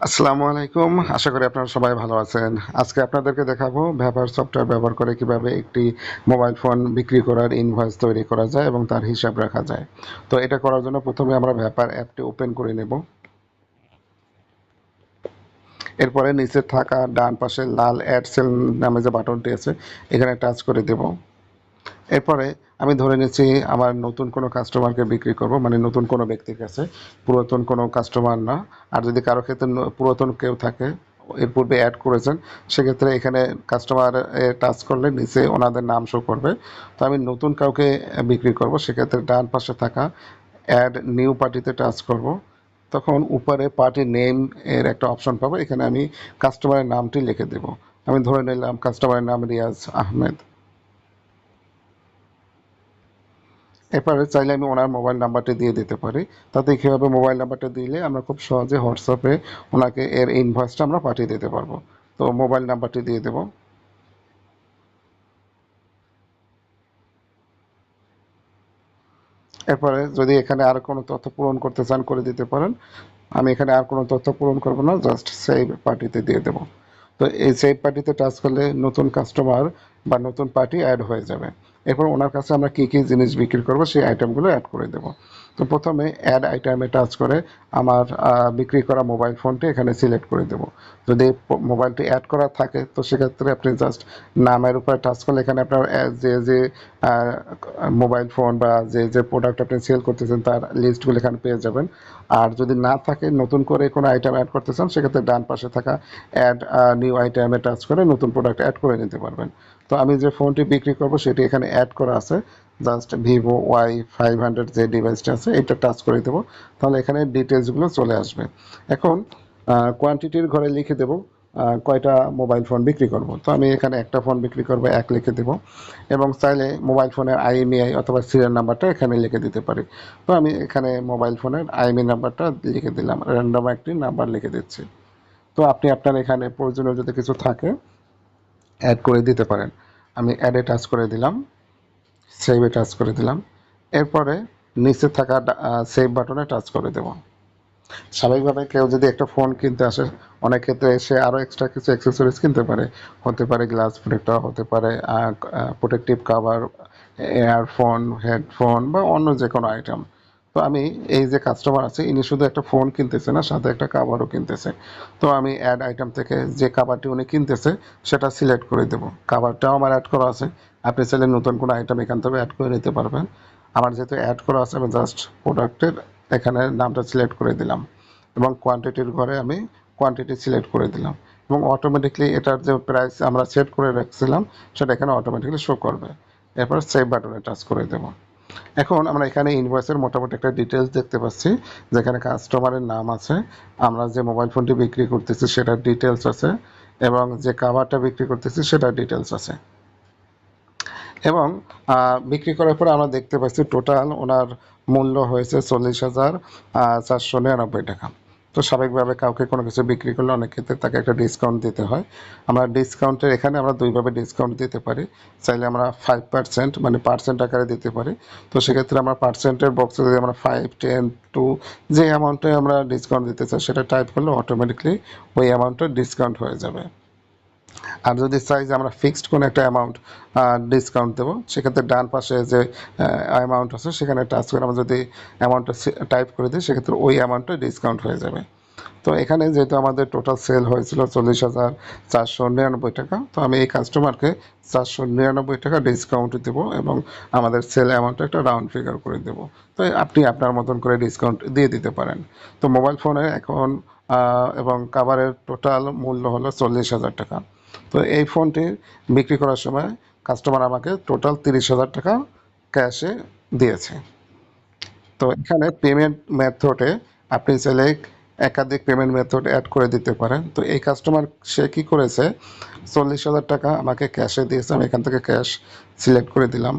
আসসালামু আলাইকুম। আশা করি আপনারা সবাই ভালো আছেন। আজকে আপনাদেরকে দেখাবো ভ্যাপার সফটওয়্যার ব্যবহার করে কিভাবে একটি মোবাইল ফোন বিক্রি করার ইনভয়েস তৈরি করা যায় এবং তার হিসাব রাখা যায়। তো এটা করার জন্য প্রথমে আমরা ভ্যাপার অ্যাপটি ওপেন করে নেব। এরপরে নিচে থাকা ডান পাশে লাল অ্যাড সেল নামে যে বাটনটি আছে এখানে টাচ করে দেব। এরপরে আমি ধরে নিচ্ছি আমার নতুন কোনো কাস্টমারকে বিক্রি করব, মানে নতুন কোনো ব্যক্তির কাছে, পুরাতন কোনো কাস্টমার না। আর যদি কারো ক্ষেত্রে পুরাতন কেউ থাকে, এর পূর্বে অ্যাড করেছেন, সেক্ষেত্রে এখানে কাস্টমার টাচ করলে নিচে ওনাদের নাম শো করবে। তো আমি নতুন কাউকে বিক্রি করব, সেক্ষেত্রে ডান পাশে থাকা অ্যাড নিউ পার্টিতে টাচ করব। তখন উপরে পার্টি নেম এর একটা অপশন পাবো, এখানে আমি কাস্টমারের নামটি লিখে দেব। আমি ধরে নিলাম কাস্টমারের নাম রিয়াজ আহমেদ। এরপরে চাইলে আমি ওনার মোবাইল নাম্বারটি দিয়ে দিতে পারি। তাতে কী হবে, মোবাইল নাম্বারটা দিলে আমরা খুব সহজে হোয়াটসঅ্যাপে ওনাকে এর ইনভয়েসটা আমরা পাঠিয়ে দিতে পারবো। তো মোবাইল নাম্বারটি দিয়ে দেবো। এরপরে যদি এখানে আর কোনো তথ্য পূরণ করতে চান করে দিতে পারেন। আমি এখানে আর কোনো তথ্য পূরণ করবো না, জাস্ট সেভ পার্টিতে দিয়ে দেবো। তো এই সেভ পার্টিতে টাচ করলে নতুন কাস্টমার বা নতুন পার্টি অ্যাড হয়ে যাবে। এরপর ওনার কাছে আমরা কী কী জিনিস বিক্রি করবো সেই আইটেমগুলো অ্যাড করে দেবো। তো প্রথমে অ্যাড আইটেমে টাচ করে আমার বিক্রি করা মোবাইল ফোনটি এখানে সিলেক্ট করে দেবো। যদি মোবাইলটি অ্যাড করা থাকে তো সেক্ষেত্রে আপনি জাস্ট নামের উপরে টাচ করলে এখানে আপনার যে যে মোবাইল ফোন বা যে যে প্রোডাক্ট আপনি সেল করতেছেন তার লিস্টগুলো এখানে পেয়ে যাবেন। আর যদি না থাকে, নতুন করে কোনো আইটেম অ্যাড করতে চান, সেক্ষেত্রে ডান পাশে থাকা অ্যাড নিউ আইটেমে টাচ করে নতুন প্রোডাক্ট অ্যাড করে নিতে পারবেন। তো আমি যে ফোনটি বিক্রি করব সেটি এখানে অ্যাড করা আছে, জাস্ট ভিভো Y500 যে ডিভাইসটা আছে এটা টাচ করে দেবো। তাহলে এখানে ডিটেলসগুলো চলে আসবে। এখন কোয়ান্টিটির ঘরে লিখে দেবো কয়টা মোবাইল ফোন বিক্রি করব। তো আমি এখানে একটা ফোন বিক্রি করব, এক লিখে দেবো। এবং চাইলে মোবাইল ফোনের IMEI অথবা সিরিয়াল নাম্বারটা এখানে লিখে দিতে পারি। তো আমি এখানে মোবাইল ফোনের IMEI নাম্বারটা লিখে দিলাম, র্যান্ডম একটি নাম্বার লিখে দিচ্ছি। তো আপনি আপনার এখানে প্রয়োজনীয় যদি কিছু থাকে অ্যাড করে দিতে পারেন। আমি অ্যাডে টাচ করে দিলাম, সেভে টাচ করে দিলাম। এরপরে নিচে থাকা সেভ বাটনে টাচ করে দেব। স্বাভাবিকভাবে কেউ যদি একটা ফোন কিনতে আসে, অনেক ক্ষেত্রে সে আরও এক্সট্রা কিছু অ্যাক্সেসরিজ কিনতে পারে। হতে পারে গ্লাস প্রোটেক্টর, হতে পারে প্রোটেক্টিভ কাভার, ইয়ারফোন, হেডফোন বা অন্য যে কোনো আইটেম। তো আমি এই যে কাস্টমার আছে ইনি শুধু একটা ফোন কিনতেছে না, সাথে একটা কাভারও কিনতেছে। তো আমি অ্যাড আইটেম থেকে যে কাভারটি উনি কিনতেছে সেটা সিলেক্ট করে দেবো। কাভারটাও আমার অ্যাড করা আছে, আপনি চাইলে নতুন কোনো আইটেম এখান থেকে অ্যাড করে নিতে পারবেন। আমার যেহেতু অ্যাড করা আছে আমি জাস্ট প্রোডাক্টের এখানে নামটা সিলেক্ট করে দিলাম এবং কোয়ান্টিটির ঘরে আমি কোয়ান্টিটি সিলেক্ট করে দিলাম এবং অটোমেটিকলি এটার যে প্রাইস আমরা সেট করে রাখছিলাম সেটা এখানে অটোমেটিকলি শো করবে। এরপর সেভ বাটনে টাচ করে দেবো। এখন আমরা এখানে ইনভয়েসের মোটামুটি একটা ডিটেলস দেখতে পাচ্ছি, যেখানে কাস্টমারের নাম আছে, আমরা যে মোবাইল ফোনটি বিক্রি করতেছি সেটার ডিটেলস আছে এবং যে কাভারটা বিক্রি করতেছি সেটার ডিটেলস আছে। এবং বিক্রি করার পর আমরা দেখতে পাচ্ছি টোটাল ওনার মূল্য হয়েছে 40,499 টাকা। তো স্বাভাবিকভাবে কাউকে কোনো কিছু বিক্রি করলে অনেক ক্ষেত্রে তাকে একটা ডিসকাউন্ট দিতে হয়। আমরা ডিসকাউন্টের এখানে আমরা দুইভাবে ডিসকাউন্ট দিতে পারি। চাইলে আমরা 5% মানে পার্সেন্ট আকারে দিতে পারি। তো সেক্ষেত্রে আমরা পার্সেন্টের বক্সে যদি আমরা 5, 10 টু যে অ্যামাউন্টে আমরা ডিসকাউন্ট দিতে চাই সেটা টাইপ করলে অটোমেটিকলি ওই অ্যামাউন্টটা ডিসকাউন্ট হয়ে যাবে। আর যদি চাই যে আমরা ফিক্সড কোনো একটা অ্যামাউন্ট ডিসকাউন্ট দেবো, সেক্ষেত্রে ডান পাশে যে অ্যামাউন্ট আছে সেখানে টাচ করে আমরা যদি অ্যামাউন্টটা টাইপ করে দিই সেক্ষেত্রে ওই অ্যামাউন্টটা ডিসকাউন্ট হয়ে যাবে। তো এখানে যেহেতু আমাদের টোটাল সেল হয়েছিল 40,499 টাকা, তো আমি এই কাস্টমারকে 499 টাকা ডিসকাউন্ট দেবো এবং আমাদের সেল অ্যামাউন্টটা একটা রাউন্ড ফিগার করে দেবো। তো আপনি আপনার মতন করে ডিসকাউন্ট দিয়ে দিতে পারেন। তো মোবাইল ফোনে এখন এবং কাভারের টোটাল মূল্য হলো 40,000 টাকা। তো এই ফোনটি বিক্রি করার সময় কাস্টমার আমাকে টোটাল 30,000 টাকা ক্যাশে দিয়েছে। তো এখানে পেমেন্ট মেথডে আপনি চাইলে একাধিক পেমেন্ট মেথড অ্যাড করে দিতে পারেন। তো এই কাস্টমার সে কী করেছে, 40,000 টাকা আমাকে ক্যাশে দিয়েছে, আমি এখান থেকে ক্যাশ সিলেক্ট করে দিলাম।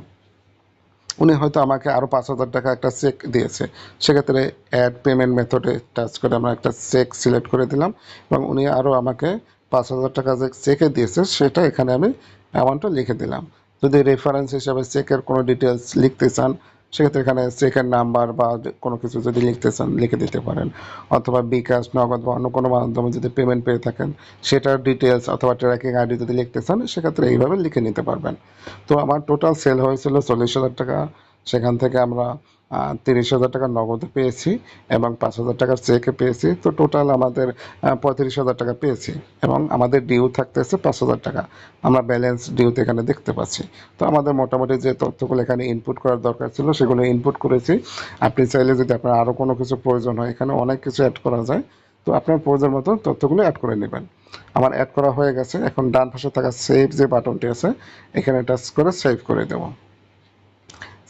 উনি হয়তো আমাকে আরও 5,000 টাকা একটা চেক দিয়েছে, সেক্ষেত্রে অ্যাড পেমেন্ট মেথডে টাচ করে আমরা একটা চেক সিলেক্ট করে দিলাম এবং উনি আরও আমাকে 5,000 টাকা যে চেকে দিয়েছে সেটা এখানে আমি অ্যামাউন্টটা লিখে দিলাম। যদি রেফারেন্স হিসাবে চেকের কোনো ডিটেলস লিখতে চান সেক্ষেত্রে এখানে চেকের নাম্বার বা কোনো কিছু যদি লিখতে চান লিখে দিতে পারেন, অথবা বিকাশ, নগদ বা অন্য কোনো মাধ্যমে যদি পেমেন্ট পেয়ে থাকেন সেটার ডিটেলস অথবা ট্র্যাকিং আইডি যদি লিখতে চান সেক্ষেত্রে এইভাবে লিখে নিতে পারবেন। তো আমার টোটাল সেল হয়েছিল 40,000 টাকা, সেখান থেকে আমরা 30,000 টাকা নগদে পেয়েছি এবং 5,000 টাকার চেকে পেয়েছি। তো টোটাল আমাদের 35,000 টাকা পেয়েছি এবং আমাদের ডিউ থাকতেছে 5,000 টাকা। আমরা ব্যালেন্স ডিউতে এখানে দেখতে পাচ্ছি। তো আমাদের মোটামুটি যে তথ্যগুলো এখানে ইনপুট করার দরকার ছিল সেগুলো ইনপুট করেছি। আপনি চাইলে যদি আপনার আরও কোনো কিছু প্রয়োজন হয়, এখানে অনেক কিছু অ্যাড করা যায়, তো আপনার প্রয়োজন মতো তথ্যগুলো অ্যাড করে নেবেন। আমার অ্যাড করা হয়ে গেছে। এখন ডান পাশে থাকা সেভ যে বাটনটি আছে এখানে টাচ করে সেভ করে দেবো।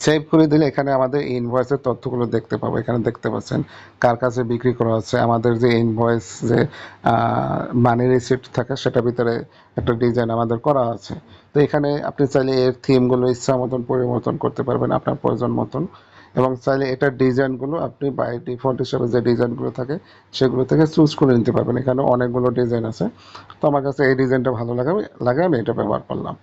সেভ করে দিলে এখানে আমাদের ইনভয়েসের তথ্যগুলো দেখতে পাবো। এখানে দেখতে পাচ্ছেন কার কাছে বিক্রি করা হচ্ছে, আমাদের যে ইনভয়েস যে মানি রিসিপ্ট থাকে সেটার ভিতরে একটা ডিজাইন আমাদের করা আছে। তো এখানে আপনি চাইলে এর থিমগুলো ইচ্ছা মতন পরিবর্তন করতে পারবেন আপনার প্রয়োজন মতন, এবং চাইলে এটার ডিজাইনগুলো আপনি বাই ডিফল্ট হিসেবে যে ডিজাইনগুলো থাকে সেগুলো থেকে চুজ করে নিতে পারবেন। এখানে অনেকগুলো ডিজাইন আছে, তো আমার কাছে এই ডিজাইনটা ভালো লাগে আমি এটা ব্যবহার করলাম।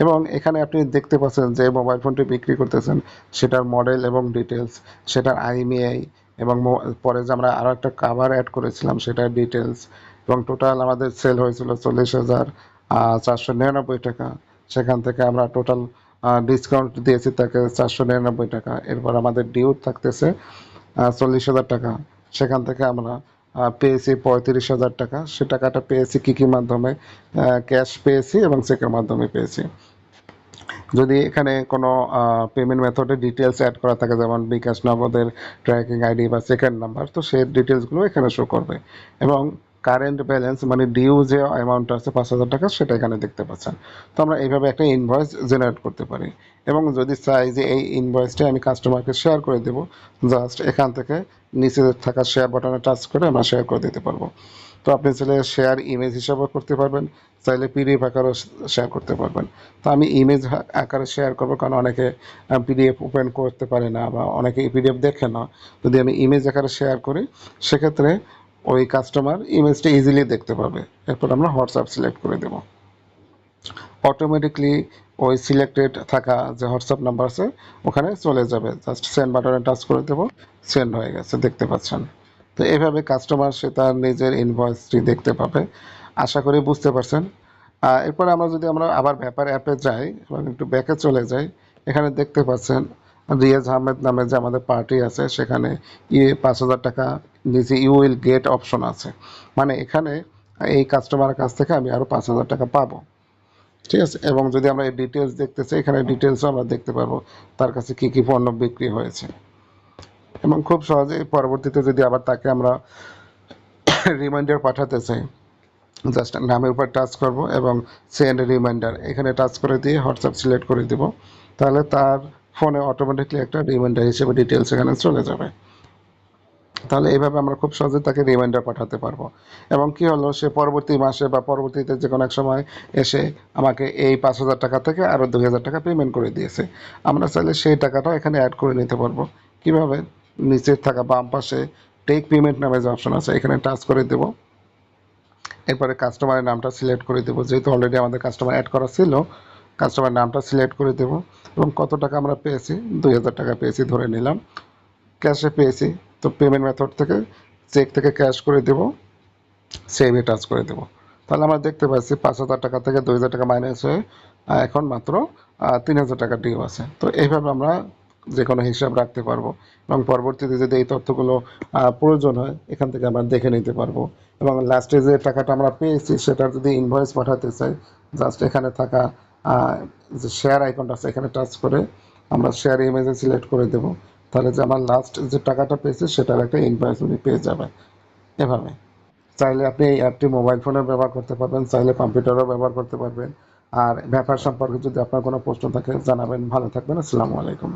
এবং এখানে আপনি দেখতে পাচ্ছেন যে মোবাইল ফোনটি বিক্রি করতেছেন সেটার মডেল এবং ডিটেলস, সেটার আইএমইআই, এবং পরে যে আমরা আরও একটা কাভার অ্যাড করেছিলাম সেটার ডিটেলস, এবং টোটাল আমাদের সেল হয়েছিল 40,499 টাকা। সেখান থেকে আমরা টোটাল ডিসকাউন্ট দিয়েছি তাকে 499 টাকা। এরপর আমাদের ডিউ থাকতেছে 40,000 টাকা। সেখান থেকে আমরা পেয়েছি 35,000 টাকা। সে টাকাটা পেয়েছি কী কী মাধ্যমে? ক্যাশ পেয়েছি এবং চেকের মাধ্যমে পেয়েছি। যদি এখানে কোনো পেমেন্ট মেথডের ডিটেলস অ্যাড করা থাকে, যেমন বিকাশ, নগদের ট্র্যাকিং আইডি বা সেকেন্ড নাম্বার, তো সেই ডিটেলসগুলো এখানে শো করবে। এবং কারেন্ট ব্যালেন্স মানে ডিউ যে অ্যামাউন্ট আছে 5,000 টাকা সেটা এখানে দেখতে পাচ্ছেন। তো আমরা এইভাবে একটা ইনভয়েস জেনারেট করতে পারি। এবং যদি চাই যে এই ইনভয়েসটা আমি কাস্টমারকে শেয়ার করে দেবো, জাস্ট এখান থেকে নিচে থাকা শেয়ার বাটনে টাচ করে আমরা শেয়ার করে দিতে পারবো। তো আপনি চাইলে শেয়ার ইমেজ হিসাবেও করতে পারবেন, চাইলে পিডিএফ আকারেও শেয়ার করতে পারবেন। তো আমি ইমেজ আকারে শেয়ার করবো, কারণ অনেকে পিডিএফ ওপেন করতে পারে না বা অনেকে পিডিএফ দেখে না। যদি আমি ইমেজ আকারে শেয়ার করি সেক্ষেত্রে ওই কাস্টমার ইমেজটা ইজিলি দেখতে পাবে। এরপর আমরা হোয়াটসঅ্যাপ সিলেক্ট করে দেবো। অটোমেটিকলি ওই সিলেক্টেড থাকা যে হোয়াটসঅ্যাপ নাম্বার আছে ওখানে চলে যাবে, জাস্ট সেন্ড বাটনে টাচ করে দেবো, সেন্ড হয়ে গেছে, দেখতে পাচ্ছেন। তো এইভাবে কাস্টমার সে তার নিজের ইনভয়েসটি দেখতে পাবে। আশা করি বুঝতে পারছেন। এরপরে আমরা আবার ব্যাপার অ্যাপে যাই এবং একটু ব্যাকে চলে যাই, এখানে দেখতে পাচ্ছেন রিয়াজ আহমেদ নামে যে আমাদের পার্টি আছে সেখানে 5,000 টাকা নিচে ইউ উইল গেট অপশন আছে, মানে এখানে এই কাস্টমারের কাছ থেকে আমি আরও 5,000 টাকা পাবো। ঠিক আছে, এবং যদি আমরা এই ডিটেলস দেখতে চাই এখানে ডিটেলসও আমরা দেখতে পারবো তার কাছে কী কী পণ্য বিক্রি হয়েছে। এবং খুব সহজেই পরবর্তীতে যদি আবার তাকে আমরা রিমাইন্ডার পাঠাতে চাই, জাস্ট নামের উপর টাচ করব এবং সেন্ড রিমাইন্ডার এখানে টাচ করে দিয়ে হোয়াটসঅ্যাপ সিলেক্ট করে দিব, তাহলে তার ফোনে অটোমেটিকলি একটা রিমাইন্ডার হিসেবে ডিটেলস এখানে চলে যাবে। তাহলে এইভাবে আমরা খুব সহজে তাকে রিমাইন্ডার পাঠাতে পারবো। এবং কি হলো, সে পরবর্তী মাসে বা পরবর্তীতে যে কোনো এক সময় এসে আমাকে এই 5,000 টাকা থেকে আরও 2,000 টাকা পেমেন্ট করে দিয়েছে, আমরা চাইলে সেই টাকাটা এখানে অ্যাড করে নিতে পারবো। কীভাবে? নিচে থাকা বাম পাশে টেক পেমেন্ট নামে যে অপশন আছে এখানে টাচ করে দেবো। এরপরে কাস্টমারের নামটা সিলেক্ট করে দেবো, যেহেতু অলরেডি আমাদের কাস্টমার অ্যাড করা ছিল, কাস্টমার নামটা সিলেক্ট করে দেবো। এবং কত টাকা আমরা পেয়েছি? 2,000 টাকা পেয়েছি ধরে নিলাম, ক্যাশে পেয়েছি। তো পেমেন্ট মেথড থেকে চেক থেকে ক্যাশ করে দেবো, সেভে টাচ করে দেবো। তাহলে আমরা দেখতে পাচ্ছি 5,000 টাকা থেকে 2,000 টাকা মাইনাস হয়ে এখন মাত্র 3,000 টাকা ডিউ আছে। তো এইভাবে আমরা যে কোনো হিসাব রাখতে পারবো এবং পরবর্তীতে যদি এই তথ্যগুলো প্রয়োজন হয় এখান থেকে আমরা দেখে নিতে পারবো। এবং লাস্টে যে টাকাটা আমরা পেয়েছি সেটার যদি ইনভয়েস পাঠাতে চাই, জাস্ট এখানে থাকা যে শেয়ার আইকনটা আছে এখানে টাচ করে আমরা শেয়ার ইমেজে সিলেক্ট করে দেবো, তাহলে যে আমার লাস্ট যে টাকাটা পেয়েছি সেটার একটা ইনভয়েস উনি পেয়ে যাবে। এভাবে চাইলে আপনি এই অ্যাপটি মোবাইল ফোনে ব্যবহার করতে পারবেন, চাইলে কম্পিউটারও ব্যবহার করতে পারবেন। আর ব্যাপার সম্পর্কে যদি আপনার কোনো প্রশ্ন থাকে জানাবেন। ভালো থাকবেন। আসসালামু আলাইকুম।